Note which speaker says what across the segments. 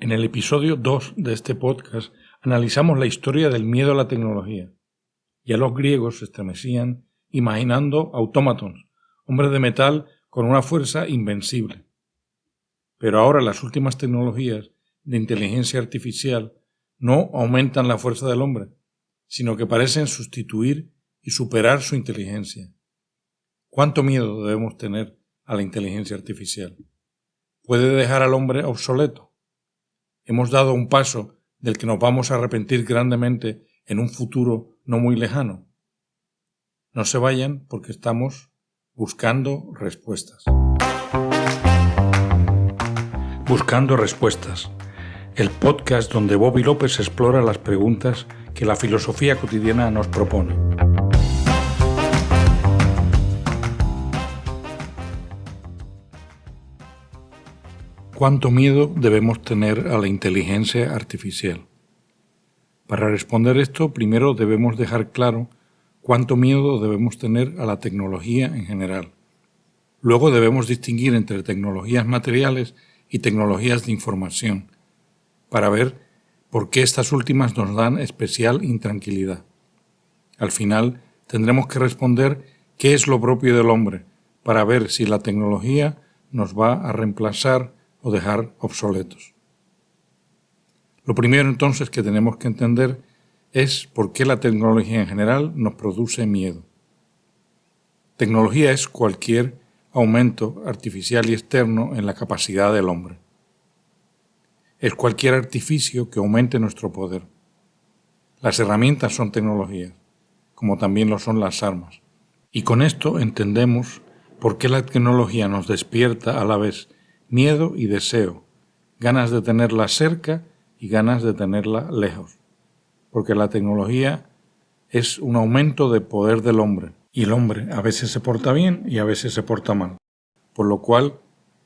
Speaker 1: En el episodio 2 de este podcast analizamos la historia del miedo a la tecnología. Ya los griegos se estremecían imaginando autómatos, hombres de metal con una fuerza invencible. Pero ahora las últimas tecnologías de inteligencia artificial no aumentan la fuerza del hombre, sino que parecen sustituir y superar su inteligencia. ¿Cuánto miedo debemos tener a la inteligencia artificial? ¿Puede dejar al hombre obsoleto? Hemos dado un paso del que nos vamos a arrepentir grandemente en un futuro no muy lejano. No se vayan porque estamos buscando respuestas. Buscando respuestas, el podcast donde Bobby López explora las preguntas que la filosofía cotidiana nos propone. ¿Cuánto miedo debemos tener a la inteligencia artificial? Para responder esto, primero debemos dejar claro cuánto miedo debemos tener a la tecnología en general. Luego debemos distinguir entre tecnologías materiales y tecnologías de información, para ver por qué estas últimas nos dan especial intranquilidad. Al final, tendremos que responder qué es lo propio del hombre, para ver si la tecnología nos va a reemplazar o dejar obsoletos. Lo primero entonces que tenemos que entender es por qué la tecnología en general nos produce miedo. Tecnología es cualquier aumento artificial y externo en la capacidad del hombre. Es cualquier artificio que aumente nuestro poder. Las herramientas son tecnologías, como también lo son las armas. Y con esto entendemos por qué la tecnología nos despierta a la vez miedo y deseo, ganas de tenerla cerca y ganas de tenerla lejos, porque la tecnología es un aumento de poder del hombre, y el hombre a veces se porta bien y a veces se porta mal, por lo cual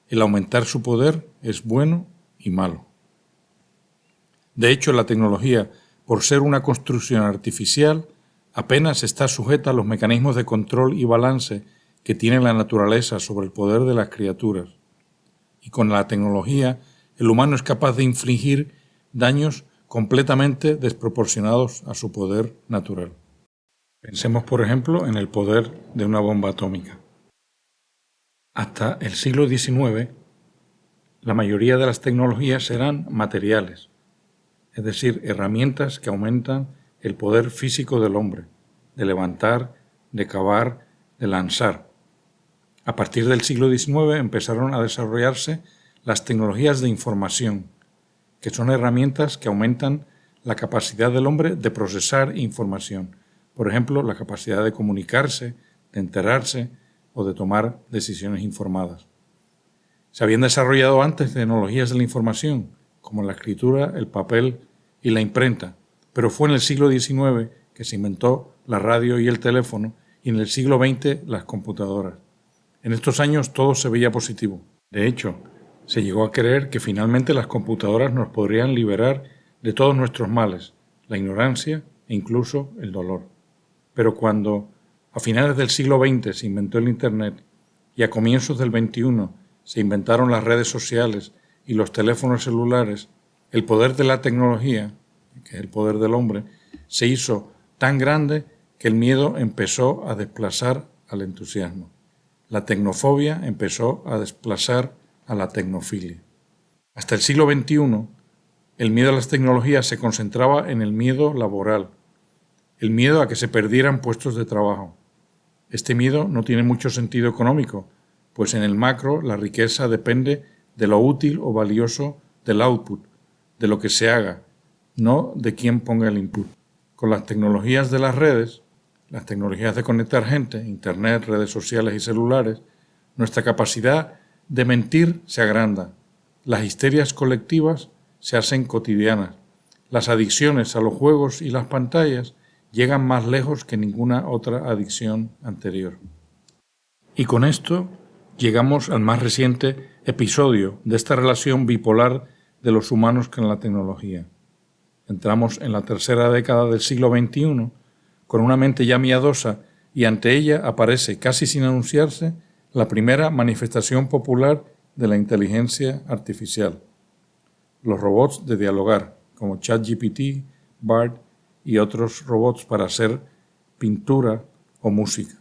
Speaker 1: el aumentar su poder es bueno y malo. De hecho, la tecnología, por ser una construcción artificial, apenas está sujeta a los mecanismos de control y balance que tiene la naturaleza sobre el poder de las criaturas. Y con la tecnología, el humano es capaz de infligir daños completamente desproporcionados a su poder natural. Pensemos, por ejemplo, en el poder de una bomba atómica. Hasta el siglo XIX, la mayoría de las tecnologías eran materiales, es decir, herramientas que aumentan el poder físico del hombre, de levantar, de cavar, de lanzar. A partir del siglo XIX empezaron a desarrollarse las tecnologías de información, que son herramientas que aumentan la capacidad del hombre de procesar información. Por ejemplo, la capacidad de comunicarse, de enterarse o de tomar decisiones informadas. Se habían desarrollado antes tecnologías de la información, como la escritura, el papel y la imprenta, pero fue en el siglo XIX que se inventó la radio y el teléfono y en el siglo XX las computadoras. En estos años todo se veía positivo. De hecho, se llegó a creer que finalmente las computadoras nos podrían liberar de todos nuestros males, la ignorancia e incluso el dolor. Pero cuando a finales del siglo XX se inventó el Internet y a comienzos del XXI se inventaron las redes sociales y los teléfonos celulares, el poder de la tecnología, que es el poder del hombre, se hizo tan grande que el miedo empezó a desplazar al entusiasmo. La tecnofobia empezó a desplazar a la tecnofilia. Hasta el siglo XXI, el miedo a las tecnologías se concentraba en el miedo laboral, el miedo a que se perdieran puestos de trabajo. Este miedo no tiene mucho sentido económico, pues en el macro la riqueza depende de lo útil o valioso del output, de lo que se haga, no de quién ponga el input. Con las tecnologías de las redes, las tecnologías de conectar gente, internet, redes sociales y celulares, nuestra capacidad de mentir se agranda, las histerias colectivas se hacen cotidianas, las adicciones a los juegos y las pantallas llegan más lejos que ninguna otra adicción anterior. Y con esto llegamos al más reciente episodio de esta relación bipolar de los humanos con la tecnología. Entramos en la tercera década del siglo XXI, con una mente ya miedosa, y ante ella aparece, casi sin anunciarse, la primera manifestación popular de la inteligencia artificial. los robots de dialogar, como ChatGPT, Bard y otros robots para hacer pintura o música.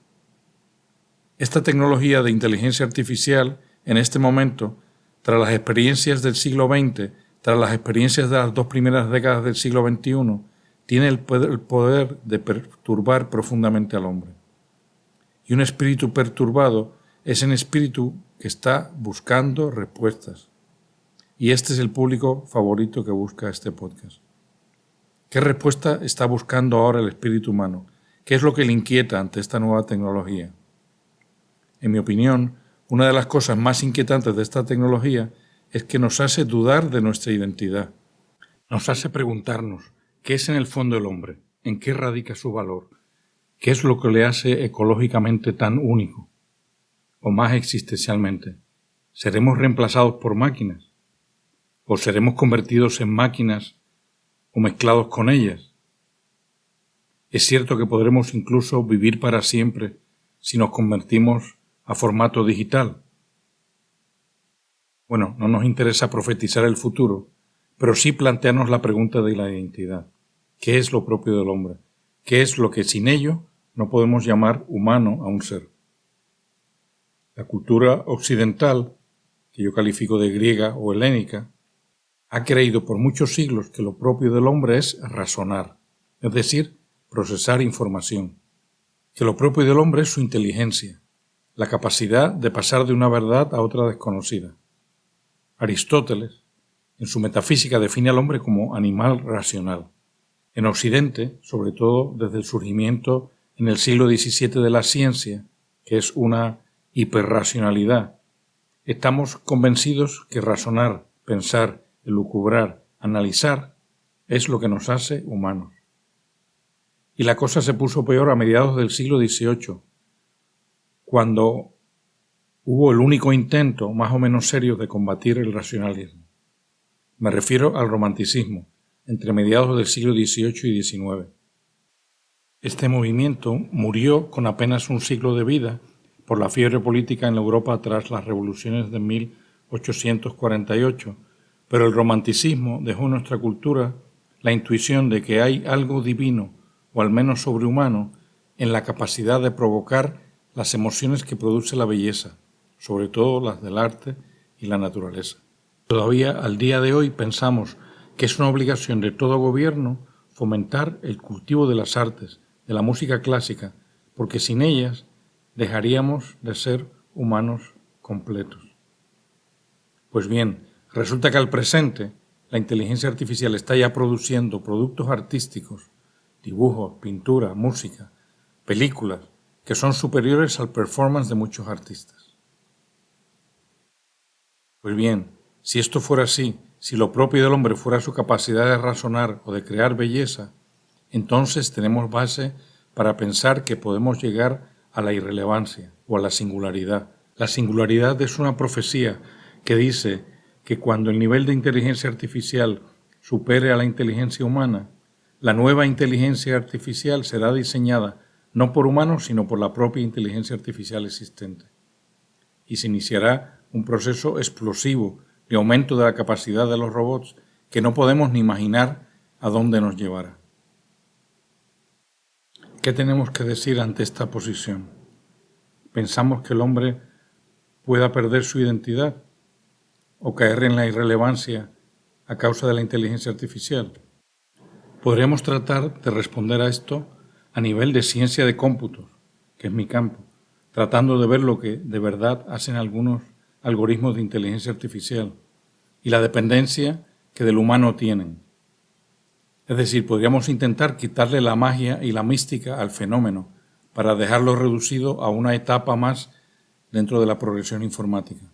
Speaker 1: Esta tecnología de inteligencia artificial, en este momento, tras las experiencias del siglo XX, tras las experiencias de las 2 primeras décadas del siglo XXI, tiene el poder de perturbar profundamente al hombre. Y un espíritu perturbado es un espíritu que está buscando respuestas. Y este es el público favorito que busca este podcast. ¿Qué respuesta está buscando ahora el espíritu humano? ¿Qué es lo que le inquieta ante esta nueva tecnología? En mi opinión, una de las cosas más inquietantes de esta tecnología es que nos hace dudar de nuestra identidad. Nos hace preguntarnos, ¿qué es en el fondo el hombre? ¿En qué radica su valor? ¿Qué es lo que le hace ecológicamente tan único? O más existencialmente, ¿seremos reemplazados por máquinas? ¿O seremos convertidos en máquinas o mezclados con ellas? Es cierto que podremos incluso vivir para siempre si nos convertimos a formato digital. Bueno, no nos interesa profetizar el futuro, pero sí plantearnos la pregunta de la identidad. ¿Qué es lo propio del hombre? ¿Qué es lo que sin ello no podemos llamar humano a un ser? La cultura occidental, que yo califico de griega o helénica, ha creído por muchos siglos que lo propio del hombre es razonar, es decir, procesar información, que lo propio del hombre es su inteligencia, la capacidad de pasar de una verdad a otra desconocida. Aristóteles, en su metafísica, define al hombre como animal racional. En Occidente, sobre todo desde el surgimiento en el siglo XVII de la ciencia, que es una hiperracionalidad, estamos convencidos que razonar, pensar, elucubrar, analizar, es lo que nos hace humanos. Y la cosa se puso peor a mediados del siglo XVIII, cuando hubo el único intento más o menos serio de combatir el racionalismo. Me refiero al romanticismo, entre mediados del siglo XVIII y XIX. Este movimiento murió con apenas un siglo de vida por la fiebre política en Europa tras las revoluciones de 1848, pero el romanticismo dejó en nuestra cultura la intuición de que hay algo divino, o al menos sobrehumano, en la capacidad de provocar las emociones que produce la belleza, sobre todo las del arte y la naturaleza. Todavía al día de hoy pensamos que es una obligación de todo gobierno fomentar el cultivo de las artes, de la música clásica, porque sin ellas dejaríamos de ser humanos completos. Pues bien, resulta que al presente la inteligencia artificial está ya produciendo productos artísticos, dibujos, pintura, música, películas, que son superiores al performance de muchos artistas. Pues bien, si esto fuera así, si lo propio del hombre fuera su capacidad de razonar o de crear belleza, entonces tenemos base para pensar que podemos llegar a la irrelevancia o a la singularidad. La singularidad es una profecía que dice que cuando el nivel de inteligencia artificial supere a la inteligencia humana, la nueva inteligencia artificial será diseñada no por humanos, sino por la propia inteligencia artificial existente. Y se iniciará un proceso explosivo de aumento de la capacidad de los robots que no podemos ni imaginar a dónde nos llevará. ¿Qué tenemos que decir ante esta posición? ¿Pensamos que el hombre pueda perder su identidad o caer en la irrelevancia a causa de la inteligencia artificial? Podríamos tratar de responder a esto a nivel de ciencia de cómputos, que es mi campo, tratando de ver lo que de verdad hacen algunos algoritmos de inteligencia artificial y la dependencia que del humano tienen. Es decir, podríamos intentar quitarle la magia y la mística al fenómeno para dejarlo reducido a una etapa más dentro de la progresión informática.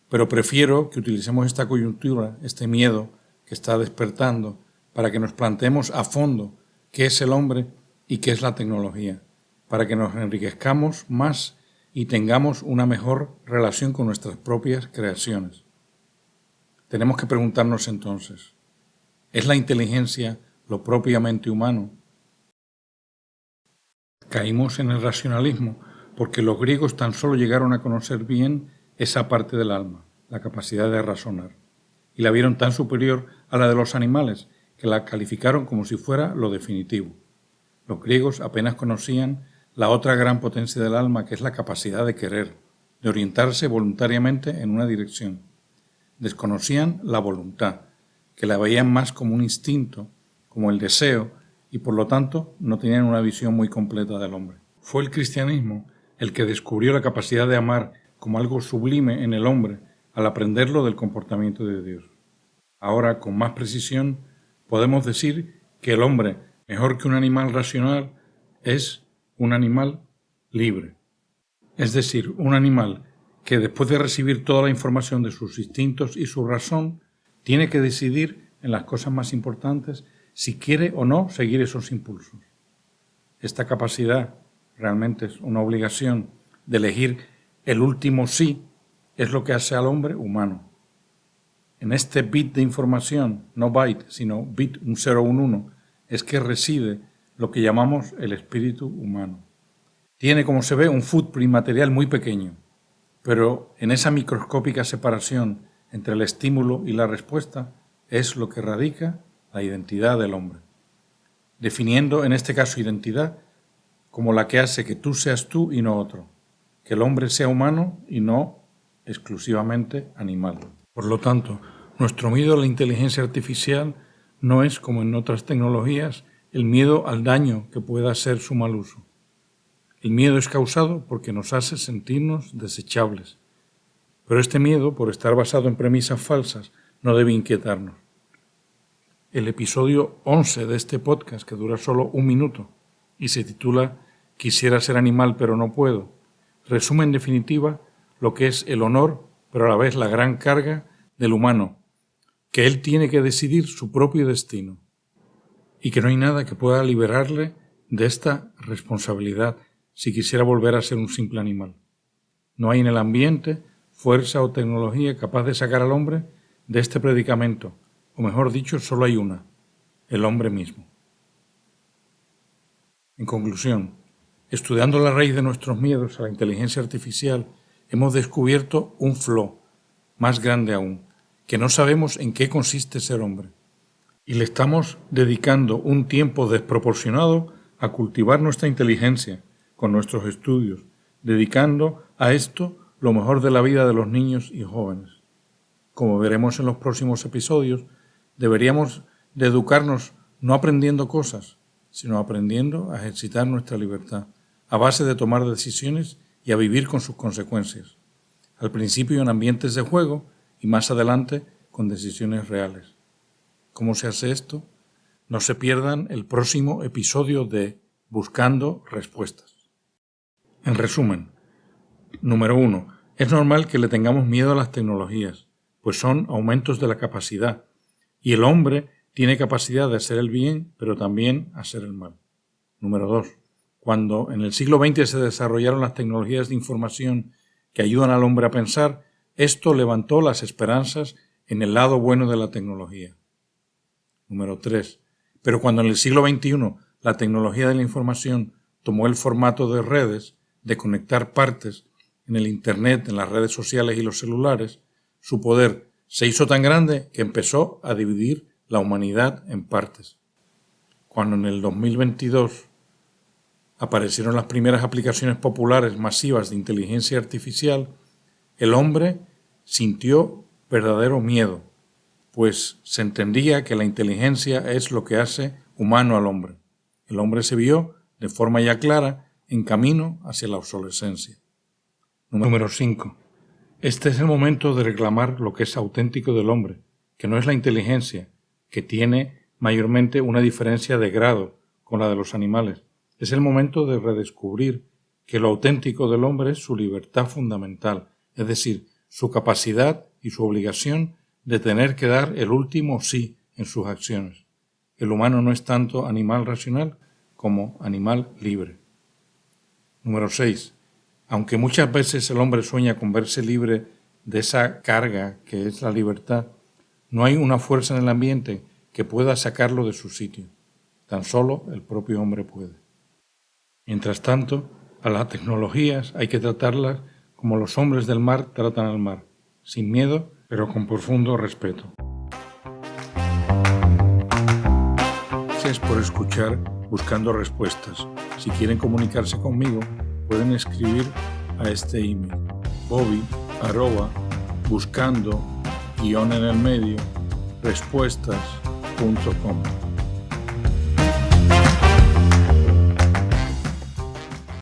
Speaker 1: Pero prefiero que utilicemos esta coyuntura, este miedo que está despertando, para que nos planteemos a fondo qué es el hombre y qué es la tecnología, para que nos enriquezcamos más y tengamos una mejor relación con nuestras propias creaciones. Tenemos que preguntarnos entonces, ¿es la inteligencia lo propiamente humano? Caímos en el racionalismo porque los griegos tan solo llegaron a conocer bien esa parte del alma, la capacidad de razonar. y la vieron tan superior a la de los animales que la calificaron como si fuera lo definitivo. Los griegos apenas conocían la otra gran potencia del alma, que es la capacidad de querer, de orientarse voluntariamente en una dirección. Desconocían la voluntad, que la veían más como un instinto, como el deseo, y por lo tanto no tenían una visión muy completa del hombre. Fue el cristianismo el que descubrió la capacidad de amar como algo sublime en el hombre al aprenderlo del comportamiento de Dios. Ahora, con más precisión, podemos decir que el hombre, mejor que un animal racional, es un animal libre. Es decir, un animal que después de recibir toda la información de sus instintos y su razón, tiene que decidir en las cosas más importantes si quiere o no seguir esos impulsos. Esta capacidad, realmente es una obligación de elegir el último sí, es lo que hace al hombre humano. En este bit de información, no byte, sino bit, un 0, un 1, es que reside lo que llamamos el espíritu humano. Tiene, como se ve, un footprint material muy pequeño, pero en esa microscópica separación entre el estímulo y la respuesta es lo que radica la identidad del hombre. Definiendo en este caso identidad como la que hace que tú seas tú y no otro, que el hombre sea humano y no exclusivamente animal. Por lo tanto, nuestro miedo a la inteligencia artificial no es, como en otras tecnologías, el miedo al daño que pueda hacer su mal uso. El miedo es causado porque nos hace sentirnos desechables. Pero este miedo, por estar basado en premisas falsas, no debe inquietarnos. El episodio 11 de este podcast, que dura solo 1 minuto y se titula «Quisiera ser animal pero no puedo», resume en definitiva lo que es el honor, pero a la vez la gran carga del humano, que él tiene que decidir su propio destino y que no hay nada que pueda liberarle de esta responsabilidad si quisiera volver a ser un simple animal. No hay en el ambiente fuerza o tecnología capaz de sacar al hombre de este predicamento, o mejor dicho, solo hay una, el hombre mismo. En conclusión, estudiando la raíz de nuestros miedos a la inteligencia artificial, hemos descubierto un flaw más grande aún, que no sabemos en qué consiste ser hombre. Y le estamos dedicando un tiempo desproporcionado a cultivar nuestra inteligencia con nuestros estudios, dedicando a esto lo mejor de la vida de los niños y jóvenes. Como veremos en los próximos episodios, deberíamos de educarnos no aprendiendo cosas, sino aprendiendo a ejercitar nuestra libertad, a base de tomar decisiones y a vivir con sus consecuencias. Al principio en ambientes de juego y más adelante con decisiones reales. ¿Cómo se hace esto? No se pierdan el próximo episodio de Buscando Respuestas. En resumen, número 1. Es normal que le tengamos miedo a las tecnologías, pues son aumentos de la capacidad, y el hombre tiene capacidad de hacer el bien, pero también hacer el mal. Número 2. Cuando en el siglo XX se desarrollaron las tecnologías de información que ayudan al hombre a pensar, esto levantó las esperanzas en el lado bueno de la tecnología. Número 3. Pero cuando en el siglo XXI la tecnología de la información tomó el formato de redes, de conectar partes en el Internet, en las redes sociales y los celulares, su poder se hizo tan grande que empezó a dividir la humanidad en partes. Cuando en el 2022 aparecieron las primeras aplicaciones populares masivas de inteligencia artificial, el hombre sintió verdadero miedo, pues se entendía que la inteligencia es lo que hace humano al hombre. El hombre se vio, de forma ya clara, en camino hacia la obsolescencia. Número 5. Este es el momento de reclamar lo que es auténtico del hombre, que no es la inteligencia, que tiene mayormente una diferencia de grado con la de los animales. Es el momento de redescubrir que lo auténtico del hombre es su libertad fundamental, es decir, su capacidad y su obligación de tener que dar el último sí en sus acciones. El humano no es tanto animal racional como animal libre. Número 6. Aunque muchas veces el hombre sueña con verse libre de esa carga que es la libertad, no hay una fuerza en el ambiente que pueda sacarlo de su sitio. Tan solo el propio hombre puede. Mientras tanto, a las tecnologías hay que tratarlas como los hombres del mar tratan al mar, sin miedo, pero con profundo respeto. Gracias por escuchar Buscando Respuestas. Si quieren comunicarse conmigo, pueden escribir a este email: bobby@buscando_respuestas.com.